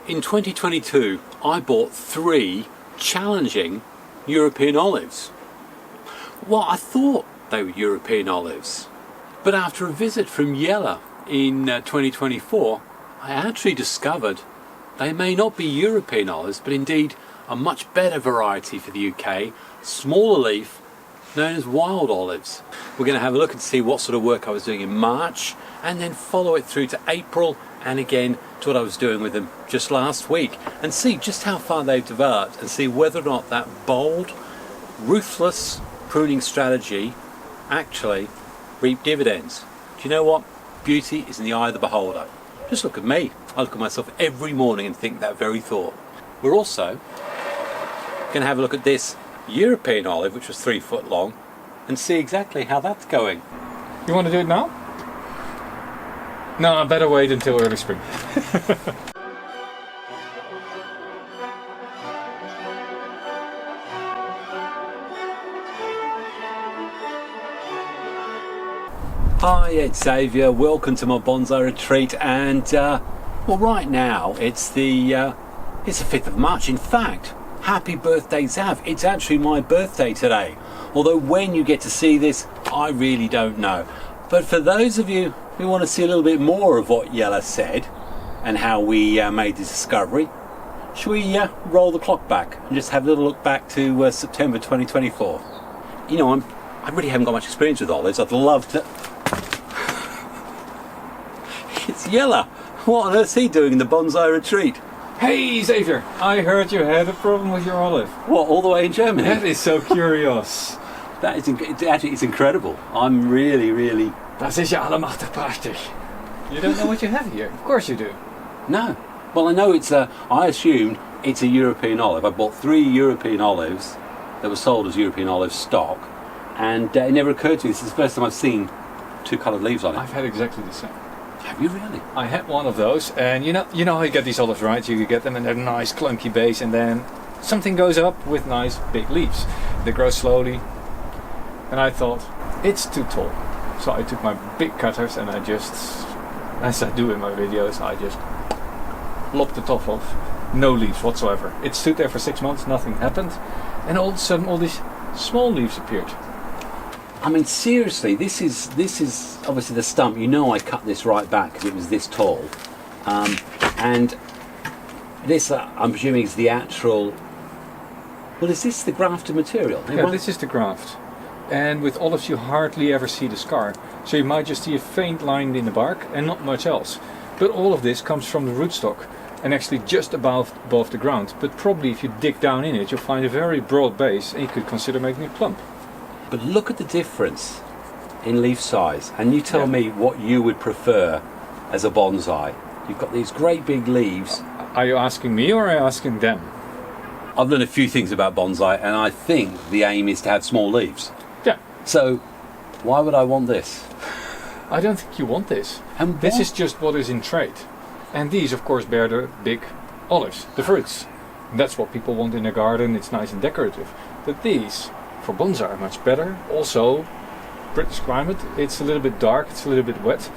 In 2022, I bought 3 challenging European olives. Well, I thought they were European olives, but after a visit from Jelle in 2024, I actually discovered they may not be European olives, but indeed a much better variety for the UK, smaller leaf, known as wild olives. We're going to have a look and see what sort of work I was doing in March, and then follow it through to April, and again to what I was doing with them just last week, and see just how far they've developed, and see whether or not that bold, ruthless pruning strategy actually reaped dividends. Do you know what? Beauty is in the eye of the beholder. Just look at me. I look at myself every morning and think that very thought. We're also going to have a look at this European olive, which was 3 foot long, and see exactly how that's going. You want to do it now? No, I better wait until early spring. Hi, it's Xavier. Welcome to my bonsai retreat, and well, right now it's the 5th of March. In fact, happy birthday, Zav. It's actually my birthday today. Although when you get to see this, I really don't know. But for those of you who want to see a little bit more of what Jelle said and how we made the discovery, should we roll the clock back and just have a little look back to September 2024? You know, I really haven't got much experience with olives. I'd love to... It's Jelle. What on earth is he doing in the bonsai retreat? Hey Xavier, I heard you had a problem with your olive. What, all the way in Germany? That is so curious. That is actually, it's incredible. I'm really... Das ist ja allemachtig prachtig. You don't know what you have here? Of course you do. No. Well, I know I assumed it's a European olive. I bought 3 European olives that were sold as European olive stock, and it never occurred to me. This is the first time I've seen 2 coloured leaves on it. I've had exactly the same. Have you really? I had one of those, and you know how you get these olives, right? You get them in a nice clunky base, and then something goes up with nice big leaves. They grow slowly, and I thought, it's too tall. So I took my big cutters and I just, as I do in my videos, I just lopped the top off. No leaves whatsoever. It stood there for 6 months, nothing happened, and all of a sudden all these small leaves appeared. I mean, seriously, this is obviously the stump. You know, I cut this right back because it was this tall, and this I'm presuming is the actual. Well, is this the grafted material? Yeah, this is the graft. And with olives you hardly ever see the scar, so you might just see a faint line in the bark and not much else. But all of this comes from the rootstock and actually just above the ground. But probably if you dig down in it, you'll find a very broad base, and you could consider making a clump. But look at the difference in leaf size, and you tell me what you would prefer as a bonsai. You've got these great big leaves. Are you asking me or are you asking them? I've learned a few things about bonsai, and I think the aim is to have small leaves. Yeah. So why would I want this? I don't think you want this. And this is just what is in trade. And these of course bear the big olives, the fruits. And that's what people want in a garden. It's nice and decorative. But these for bonsai are much better. Also, British climate, it's a little bit dark, it's a little bit wet.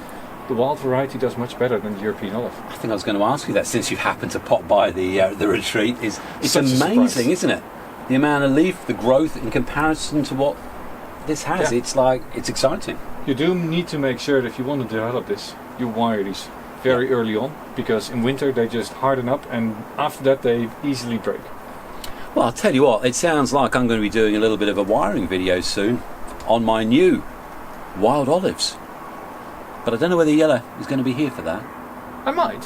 The wild variety does much better than the European olive. I think I was going to ask you that since you happened to pop by the retreat. It's amazing, isn't it? The amount of leaf, the growth in comparison to what this has. Yeah. It's exciting. You do need to make sure that if you want to develop this, you wire these very early on, because in winter they just harden up and after that they easily break. Well, I'll tell you what, it sounds like I'm going to be doing a little bit of a wiring video soon on my new wild olives. But I don't know whether Jelle is going to be here for that. I might.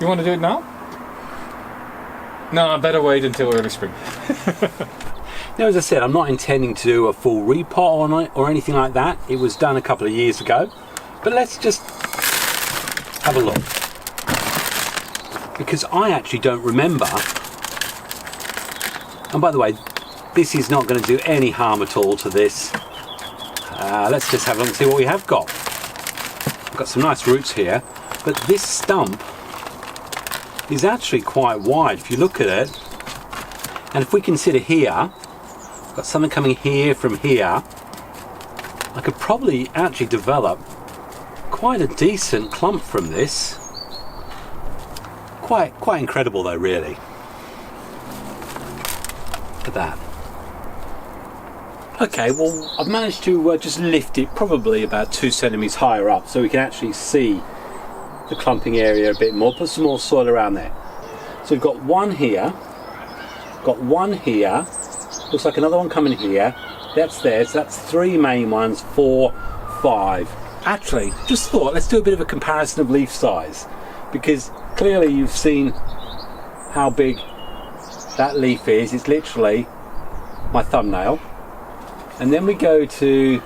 You want to do it now? No, I better wait until early spring. Now, as I said, I'm not intending to do a full repot on it or anything like that. It was done a couple of years ago. But let's just have a look. Because I actually don't remember. And by the way, this is not going to do any harm at all to this. Let's just have a look and see what we have got. I've got some nice roots here, but this stump is actually quite wide if you look at it. And if we consider here, I've got something coming here from here, I could probably actually develop quite a decent clump from this. Quite incredible though, really. Look at that. Okay, well, I've managed to just lift it probably about 2 centimetres higher up so we can actually see the clumping area a bit more. Put some more soil around there. So we've got one here, looks like another one coming here, that's there, so that's 3 main ones, 4, 5. Actually, just thought, let's do a bit of a comparison of leaf size, because clearly you've seen how big that leaf is. It's literally my thumbnail. And then we go to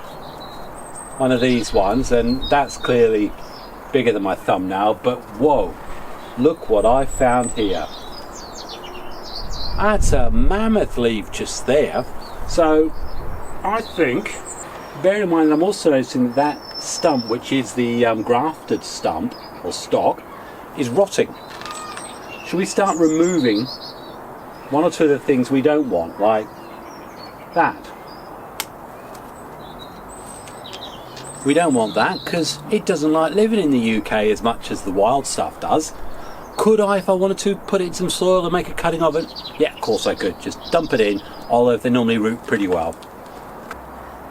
one of these ones, and that's clearly bigger than my thumbnail, but whoa, look what I found here. That's a mammoth leaf just there. So I think, bear in mind, I'm also noticing that stump, which is the grafted stump or stock, is rotting. Should we start removing one or two of the things we don't want, like that? We don't want that because it doesn't like living in the UK as much as the wild stuff does. Could I, if I wanted to, put it in some soil and make a cutting of it? Yeah, of course I could. Just dump it in. Olive, they normally root pretty well.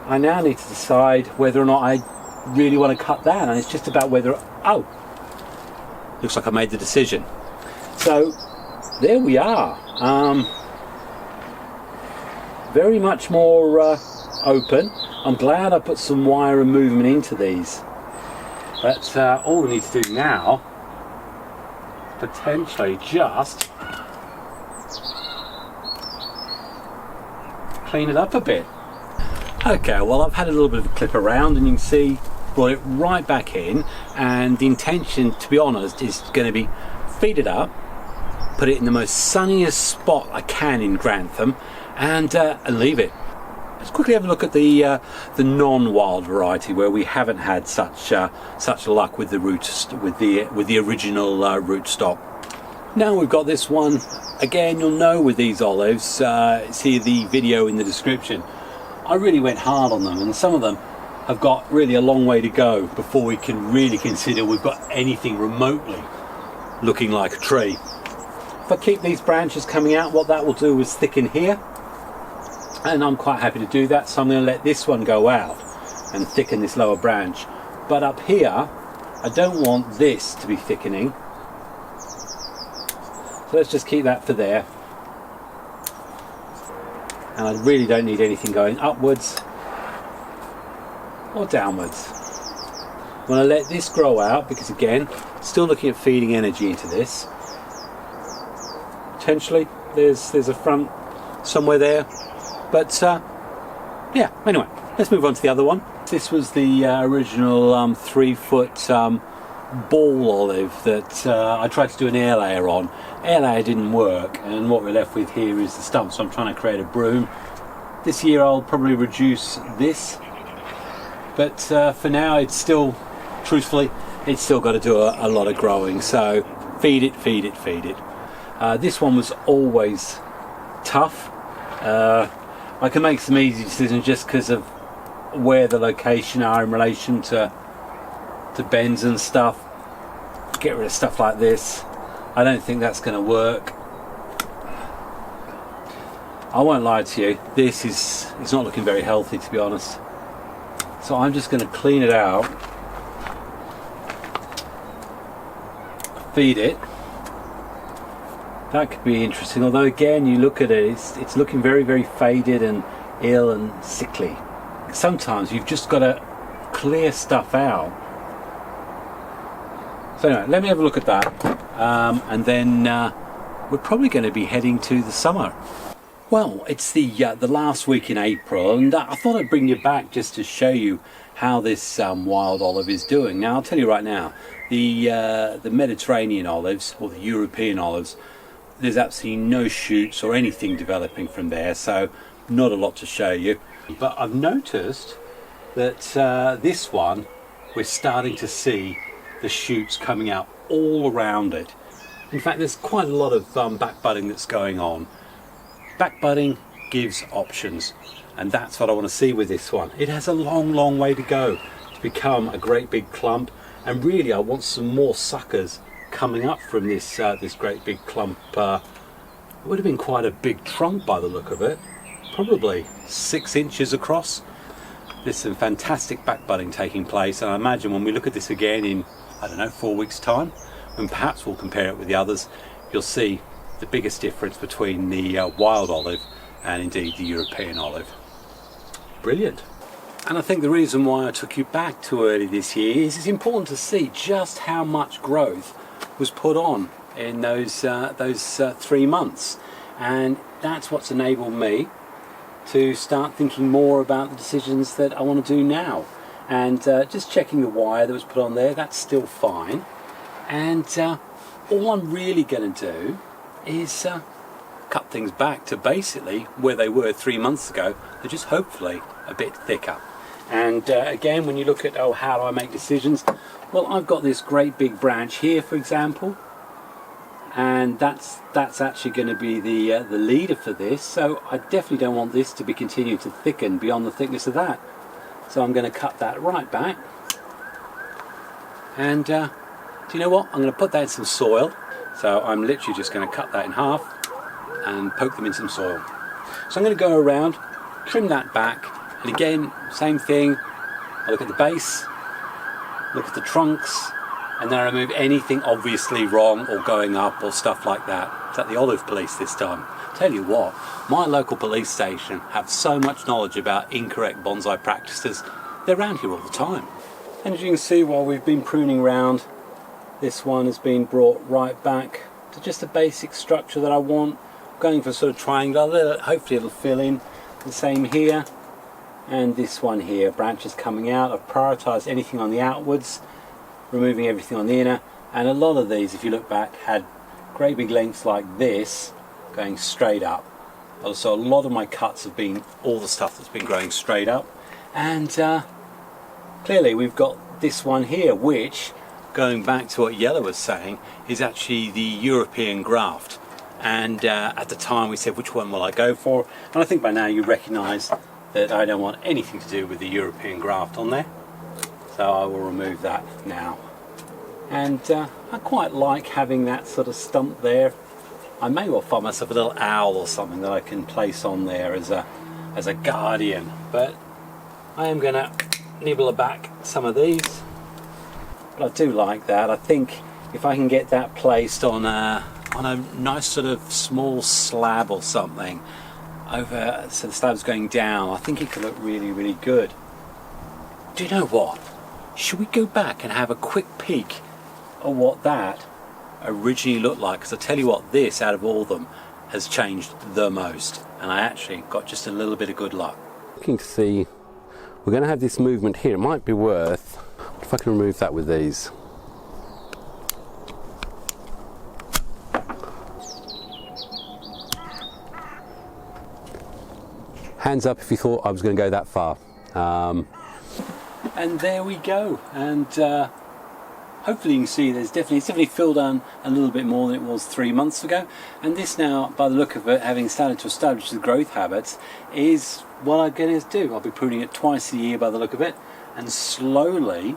I now need to decide whether or not I really want to cut that, and it's just about whether... Oh! Looks like I made the decision. So, there we are. Very much more open. I'm glad I put some wire and movement into these. But all we need to do now, potentially just clean it up a bit. Okay, well, I've had a little bit of a clip around, and you can see, brought it right back in, and the intention, to be honest, is going to be feed it up, put it in the most sunniest spot I can in Grantham, and leave it. Let's quickly have a look at the non-wild variety where we haven't had such luck with the with the original rootstock. Now we've got this one again. You'll know with these olives. See the video in the description. I really went hard on them, and some of them have got really a long way to go before we can really consider we've got anything remotely looking like a tree. If I keep these branches coming out, what that will do is thicken here. And I'm quite happy to do that, so I'm going to let this one go out and thicken this lower branch. But up here, I don't want this to be thickening. So let's just keep that for there. And I really don't need anything going upwards or downwards. I'm going to let this grow out because, again, still looking at feeding energy into this. Potentially, there's a front somewhere there. But yeah, anyway, let's move on to the other one. This was the original 3-foot ball olive that I tried to do an air layer on. Air layer didn't work, and what we're left with here is the stump, so I'm trying to create a broom. This year I'll probably reduce this, but for now it's still, truthfully, it's still got to do a lot of growing, so feed it. This one was always tough. I can make some easy decisions just because of where the location are in relation to bends and stuff. Get rid of stuff like this. I don't think that's going to work. I won't lie to you, this is not looking very healthy, to be honest. So I'm just going to clean it out, feed it. That could be interesting, although again you look at it, it's looking very, very faded and ill and sickly. Sometimes you've just got to clear stuff out. So anyway, let me have a look at that, and then we're probably going to be heading to the summer. Well, it's the last week in April, and I thought I'd bring you back just to show you how this wild olive is doing. Now I'll tell you right now, the Mediterranean olives, or the European olives, there's absolutely no shoots or anything developing from there, so not a lot to show you. But I've noticed that this one, we're starting to see the shoots coming out all around it. In fact, there's quite a lot of backbudding that's going on. Backbudding gives options, and that's what I want to see with this one. It has a long, long way to go to become a great big clump, and really I want some more suckers coming up from this this great big clump. It would have been quite a big trunk by the look of it, probably 6 inches across. There's some fantastic back budding taking place, and I imagine when we look at this again in, I don't know, 4 weeks time, and perhaps we'll compare it with the others, you'll see the biggest difference between the wild olive and indeed the European olive. Brilliant. And I think the reason why I took you back to early this year is it's important to see just how much growth was put on in those 3 months, and that's what's enabled me to start thinking more about the decisions that I want to do now. And just checking the wire that was put on there, that's still fine. And all I'm really going to do is cut things back to basically where they were 3 months ago. They're just hopefully a bit thicker. And again, when you look at, oh, how do I make decisions? Well, I've got this great big branch here, for example, and that's actually going to be the leader for this. So I definitely don't want this to be continued to thicken beyond the thickness of that. So I'm going to cut that right back. And do you know what? I'm going to put that in some soil. So I'm literally just going to cut that in half and poke them in some soil. So I'm going to go around, trim that back, and again, same thing. I look at the base, look at the trunks, and then I remove anything obviously wrong or going up or stuff like that. It's like the olive police this time. Tell you what, my local police station have so much knowledge about incorrect bonsai practices. They're around here all the time. And as you can see, while we've been pruning around, this one has been brought right back to just a basic structure that I want. I'm going for sort of triangle, hopefully it'll fill in. The same here, and this one here, branches coming out. I've prioritised anything on the outwards, removing everything on the inner, and a lot of these, if you look back, had great big lengths like this going straight up. Also, a lot of my cuts have been all the stuff that's been growing straight up, and clearly we've got this one here, which, going back to what Jelle was saying, is actually the European graft. And at the time we said, which one will I go for? And I think by now you recognise that I don't want anything to do with the European graft on there. So I will remove that now. And I quite like having that sort of stump there. I may well find myself a little owl or something that I can place on there as a guardian. But I am going to nibble back some of these. But I do like that. I think if I can get that placed on a nice sort of small slab or something over, so the slab's going down, I think it could look really, really good. Do you know what? Should we go back and have a quick peek at what that originally looked like? Because I tell you what, this out of all of them has changed the most, and I actually got just a little bit of good luck. Looking to see, we're going to have this movement here. It might be worth, if I can remove that with these. Hands up if you thought I was going to go that far. And there we go. And hopefully you can see it's definitely filled on a little bit more than it was 3 months ago. And this now, by the look of it, having started to establish the growth habits, is what I'm going to do. I'll be pruning it twice a year by the look of it, and slowly,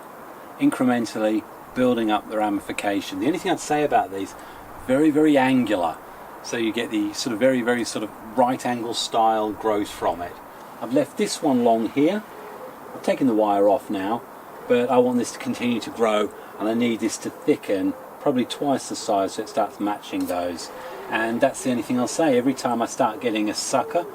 incrementally building up the ramification. The only thing I'd say about these, very, very angular. So you get the sort of very, very sort of right angle style growth from it. I've left this one long here. I've taken the wire off now, but I want this to continue to grow, and I need this to thicken probably twice the size so it starts matching those. And that's the only thing I'll say. Every time I start getting a sucker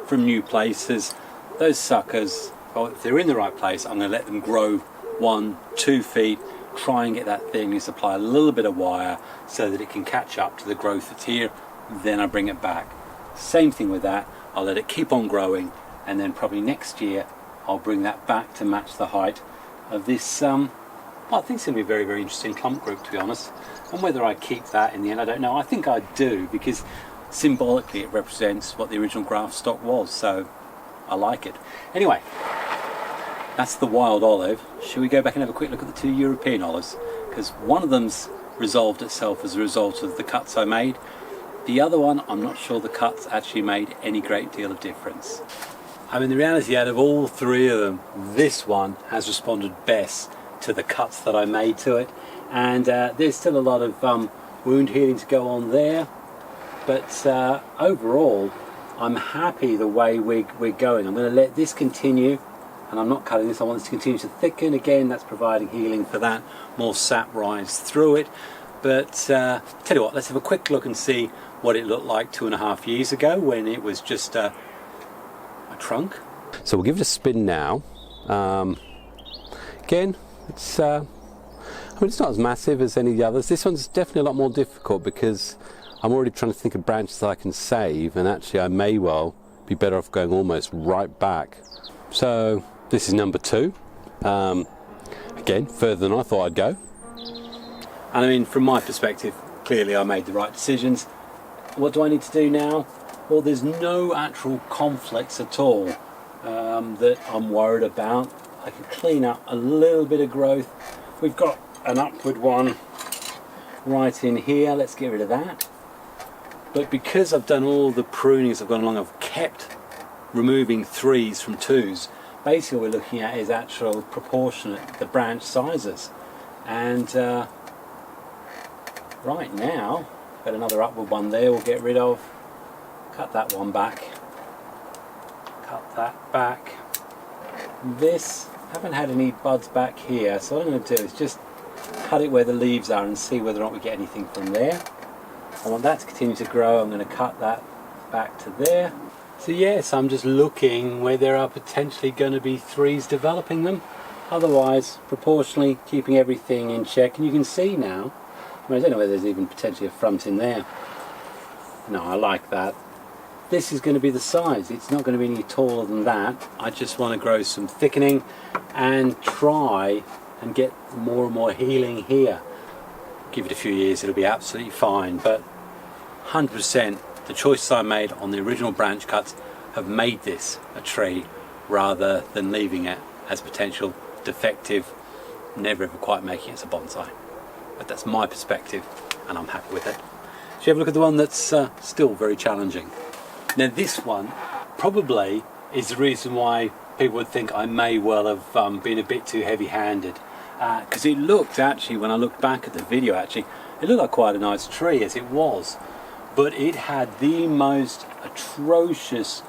from new places, those suckers, well, if they're in the right place, I'm going to let them grow 1-2 feet, try and get that thing, just apply a little bit of wire so that it can catch up to the growth that's here. Then I bring it back. Same thing with that. I'll let it keep on growing, and then probably next year I'll bring that back to match the height of this well, I think it's going to be a very, very interesting clump group, to be honest. And whether I keep that in the end, I don't know. I think I do, because symbolically it represents what the original graft stock was, so I like it. Anyway, that's the wild olive. Should we go back and have a quick look at the 2 European olives? Because one of them's resolved itself as a result of the cuts I made. The other one, I'm not sure the cuts actually made any great deal of difference. I mean, the reality, out of all 3 of them, this one has responded best to the cuts that I made to it. and there's still a lot of wound healing to go on there, but overall I'm happy the way we're going. I'm going to let this continue, and I'm not cutting this. I want this to continue to thicken. Again, that's providing healing for that, more sap rise through it. But tell you what, let's have a quick look and see what it looked like 2.5 years ago when it was just a trunk. So we'll give it a spin now. Again, it's it's not as massive as any of the others. This one's definitely a lot more difficult because I'm already trying to think of branches I can save, and actually I may well be better off going almost right back. So this is number 2. Again, further than I thought I'd go. And I mean, from my perspective, clearly I made the right decisions. What do I need to do now? Well, there's no actual conflicts at all that I'm worried about. I can clean up a little bit of growth. We've got an upward one right in here. Let's get rid of that. But because I've done all the pruning as I've gone along, I've kept removing 3s from 2s. Basically what we're looking at is actual proportionate, the branch sizes. And right now, got another upward one there we'll get rid of. Cut that one back. Cut that back. This, haven't had any buds back here, so what I'm going to do is just cut it where the leaves are and see whether or not we get anything from there. I want that to continue to grow. I'm going to cut that back to there. So yes, I'm just looking where there are potentially going to be 3s developing them. Otherwise, proportionally keeping everything in check. And you can see now, I don't know whether there's even potentially a front in there. No, I like that. This is going to be the size. It's not going to be any taller than that. I just want to grow some thickening and try and get more and more healing here. Give it a few years, it'll be absolutely fine. But 100%, the choices I made on the original branch cuts have made this a tree rather than leaving it as potential defective, never ever quite making it as a bonsai. But that's my perspective and I'm happy with it. So you have a look at the one that's still very challenging. Now this one probably is the reason why people would think I may well have been a bit too heavy-handed, because it looked, actually, when I looked back at the video, actually it looked like quite a nice tree as it was, but it had the most atrocious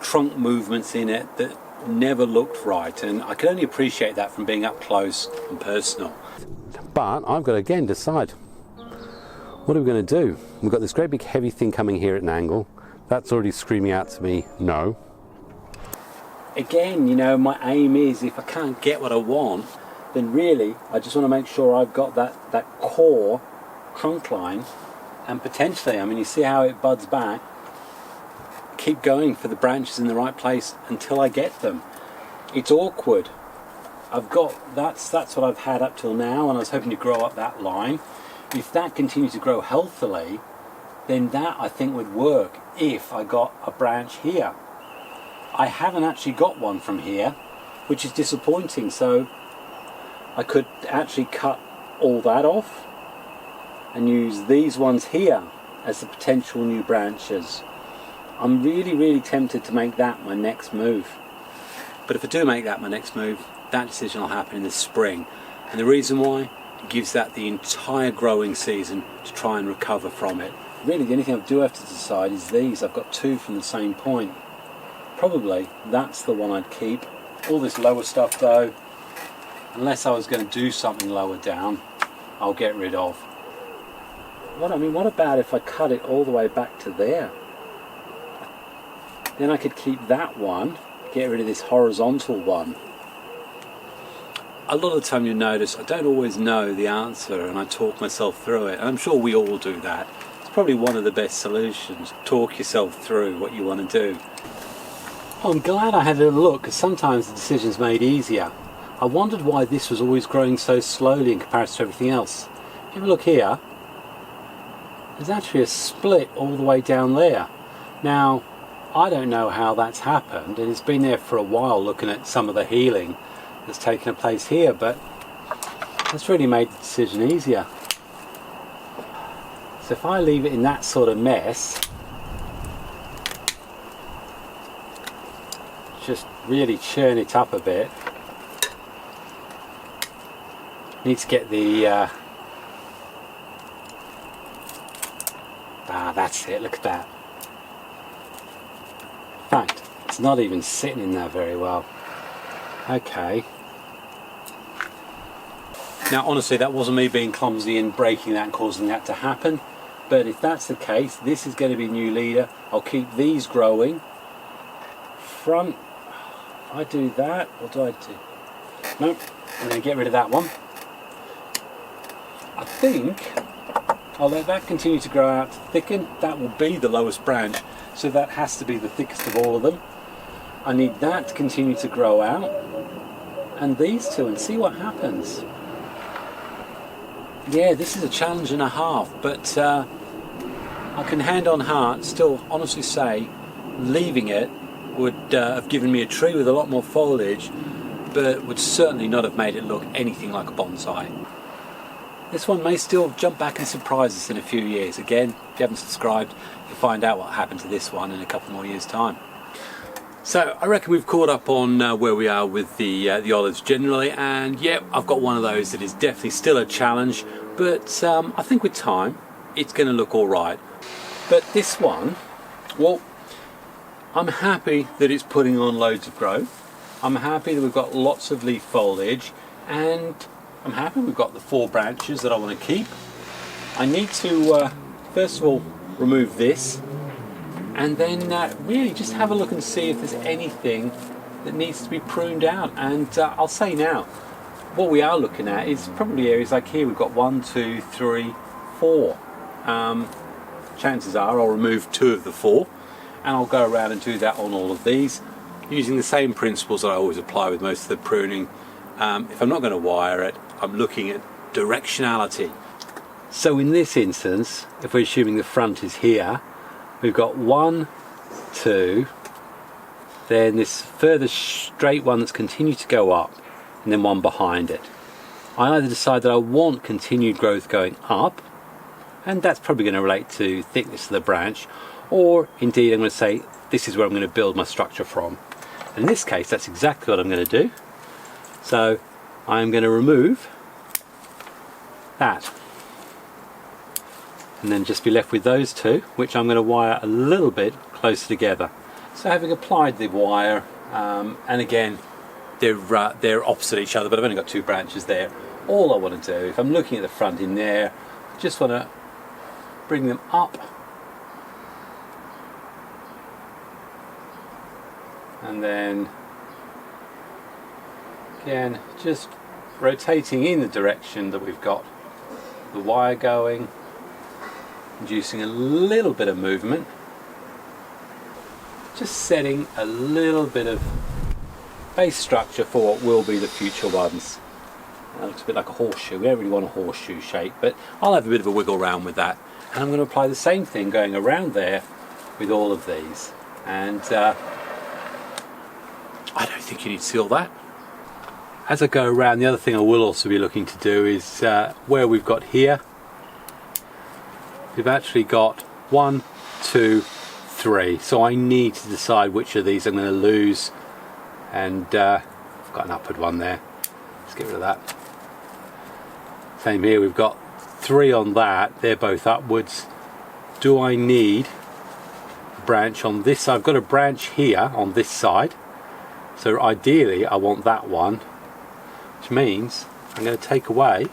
trunk movements in it that never looked right, and I could only appreciate that from being up close and personal. But I've got to again decide, what are we going to do? We've got this great big heavy thing coming here at an angle. That's already screaming out to me, no. Again, you know, my aim is if I can't get what I want, then really I just want to make sure I've got that core trunk line, and potentially, I mean, you see how it buds back, keep going for the branches in the right place until I get them. It's awkward. I've got, that's what I've had up till now, and I was hoping to grow up that line. If that continues to grow healthily, then that I think would work if I got a branch here. I haven't actually got one from here, which is disappointing, so I could actually cut all that off and use these ones here as the potential new branches. I'm really tempted to make that my next move. But if I do make that my next move, that decision will happen in the spring. And the reason why? It gives that the entire growing season to try and recover from it. Really, the only thing I do have to decide is these. I've got 2 from the same point. Probably that's the one I'd keep. All this lower stuff though, unless I was going to do something lower down, I'll get rid of. What about if I cut it all the way back to there? Then I could keep that one, get rid of this horizontal one. A lot of the time you'll notice I don't always know the answer and I talk myself through it, and I'm sure we all do that. It's probably one of the best solutions. Talk yourself through what you want to do. I'm glad I had a little look, because sometimes the decision's made easier. I wondered why this was always growing so slowly in comparison to everything else. Have a look here. There's actually a split all the way down there. Now, I don't know how that's happened, and it's been there for a while looking at some of the healing that's taken place here, but that's really made the decision easier. So if I leave it in that sort of mess, just really churn it up a bit, Need to get the that's it, look at that. In fact, it's not even sitting in there very well. Okay. Now honestly, that wasn't me being clumsy and breaking that and causing that to happen, but if that's the case, this is going to be new leader. I'll keep these growing. Front, if I do that, what do I do? Nope, I'm going to get rid of that one. I think I'll let that continue to grow out to thicken. That will be the lowest branch, so that has to be the thickest of all of them. I need that to continue to grow out, and these two, and see what happens. Yeah, this is a challenge and a half, but I can hand on heart still honestly say leaving it would have given me a tree with a lot more foliage, but would certainly not have made it look anything like a bonsai. This one may still jump back and surprise us in a few years. Again, if you haven't subscribed, you'll find out what happened to this one in a couple more years' time. So I reckon we've caught up on where we are with the olives generally, and yeah, I've got one of those that is definitely still a challenge, but I think with time it's going to look all right. But this one, well, I'm happy that it's putting on loads of growth. I'm happy that we've got lots of leaf foliage, and I'm happy we've got the 4 branches that I want to keep. I need to first of all remove this, and then really just have a look and see if there's anything that needs to be pruned out. And I'll say now, what we are looking at is probably areas like here. We've got 1, 2, 3, 4. Chances are I'll remove 2 of the 4, and I'll go around and do that on all of these using the same principles that I always apply with most of the pruning. If I'm not going to wire it, I'm looking at directionality. So in this instance, if we're assuming the front is here, we've got 1, 2, then this further straight one that's continued to go up, and then one behind it. I either decide that I want continued growth going up, and that's probably going to relate to thickness of the branch, or indeed I'm going to say this is where I'm going to build my structure from. And in this case, that's exactly what I'm going to do. So I'm going to remove that, and then just be left with those 2, which I'm going to wire a little bit closer together. So having applied the wire, and again they're opposite each other, but I've only got 2 branches there. All I want to do, if I'm looking at the front in there, I just want to bring them up, and then again just rotating in the direction that we've got the wire going, inducing a little bit of movement, just setting a little bit of base structure for what will be the future ones. That looks a bit like a horseshoe. We don't really want a horseshoe shape, but I'll have a bit of a wiggle around with that, and I'm going to apply the same thing going around there with all of these. And I don't think you need to see all that. As I go around, the other thing I will also be looking to do is where we've got here, we've actually got 1, 2, 3. So I need to decide which of these I'm going to lose, and I've got an upward one there. Let's get rid of that. Same here, we've got 3 on that. They're both upwards. Do I need a branch on this side? I've got a branch here on this side. So ideally I want that one, which means I'm going to take away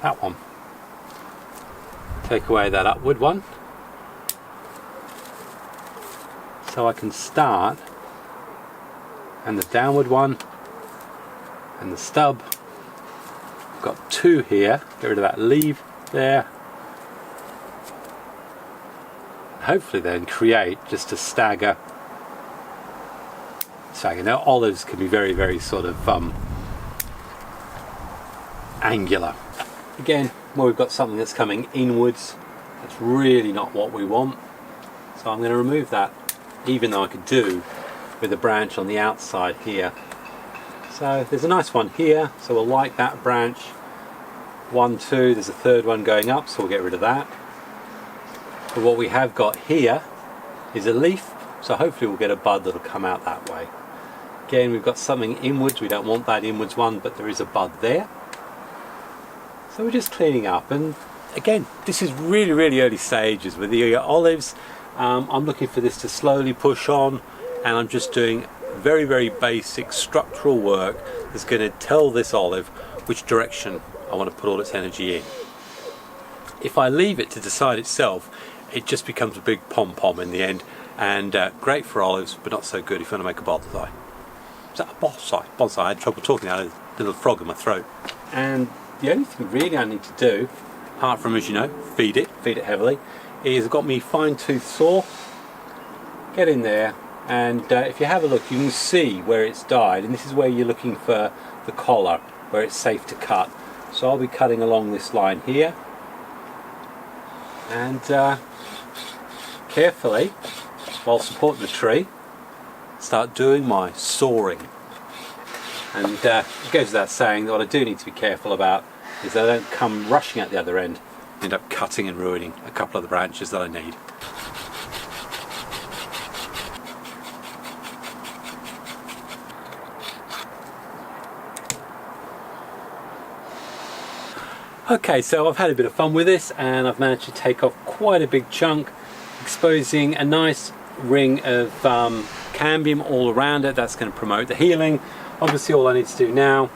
that one. Take away that upward one, so I can start, and the downward one and the stub. I've got 2 here. Get rid of that leaf there. Hopefully then create just a stagger. Now olives can be very, very sort of angular. Again, where we've got something that's coming inwards, that's really not what we want. So I'm going to remove that, even though I could do with a branch on the outside here. So there's a nice one here, so we'll like that branch. 1, 2, there's a 3rd one going up, so we'll get rid of that. But what we have got here is a leaf, so hopefully we'll get a bud that'll come out that way. Again, we've got something inwards. We don't want that inwards one, but there is a bud there. So we're just cleaning up, and again, this is really, really early stages with the olives. I'm looking for this to slowly push on, and I'm just doing very, very basic structural work that's going to tell this olive which direction I want to put all its energy in. If I leave it to decide itself, it just becomes a big pom-pom in the end, and great for olives, but not so good if you want to make a bonsai. Is that a bonsai? Bonsai. I had trouble talking. I had a little frog in my throat. And the only thing really I need to do, apart from, as you know, feed it heavily, is I've got me fine-tooth saw. Get in there, and if you have a look, you can see where it's died, and this is where you're looking for the collar, where it's safe to cut. So I'll be cutting along this line here, and carefully, while supporting the tree, start doing my sawing. And it goes without saying that what I do need to be careful about is that I don't come rushing at the other end, end up cutting and ruining a couple of the branches that I need. Okay, so I've had a bit of fun with this, and I've managed to take off quite a big chunk, exposing a nice ring of cambium all around it. That's going to promote the healing. Obviously all I need to do now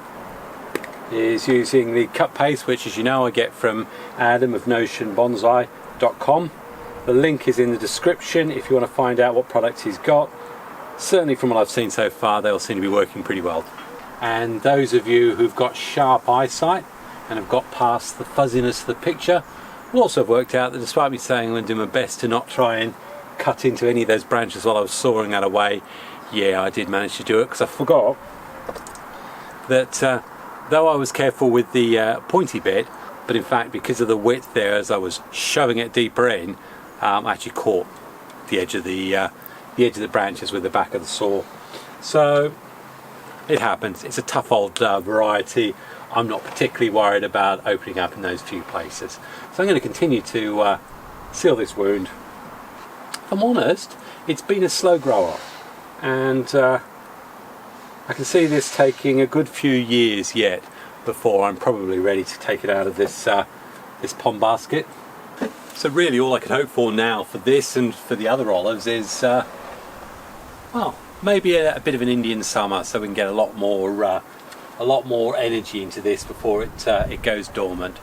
is using the cut paste, which, as you know, I get from Adam of notionbonsai.com. The link is in the description if you want to find out what products he's got. Certainly from what I've seen so far, they all seem to be working pretty well. And those of you who've got sharp eyesight and have got past the fuzziness of the picture will also have worked out that despite me saying I'm going to do my best to not try and cut into any of those branches while I was sawing that away, yeah, I did manage to do it, because I forgot that though I was careful with the pointy bit, but in fact because of the width there as I was shoving it deeper in, I actually caught the edge of the branches with the back of the saw. So it happens. It's a tough old variety. I'm not particularly worried about opening up in those few places. So I'm going to continue to seal this wound. If I'm honest, it's been a slow grower, and I can see this taking a good few years yet before I'm probably ready to take it out of this this pond basket. So really all I can hope for now for this and for the other olives is well, maybe a bit of an Indian summer, so we can get a lot more energy into this before it goes dormant.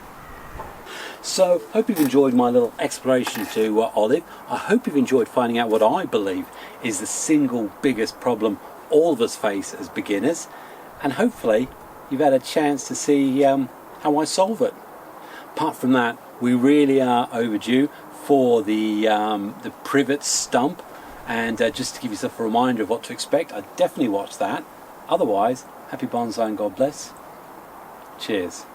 So, hope you've enjoyed my little exploration to olive. I hope you've enjoyed finding out what I believe is the single biggest problem all of us face as beginners, and hopefully you've had a chance to see how I solve it. Apart from that, we really are overdue for the privet stump, and just to give yourself a reminder of what to expect, I'd definitely watch that. Otherwise, happy bonsai and God bless. Cheers.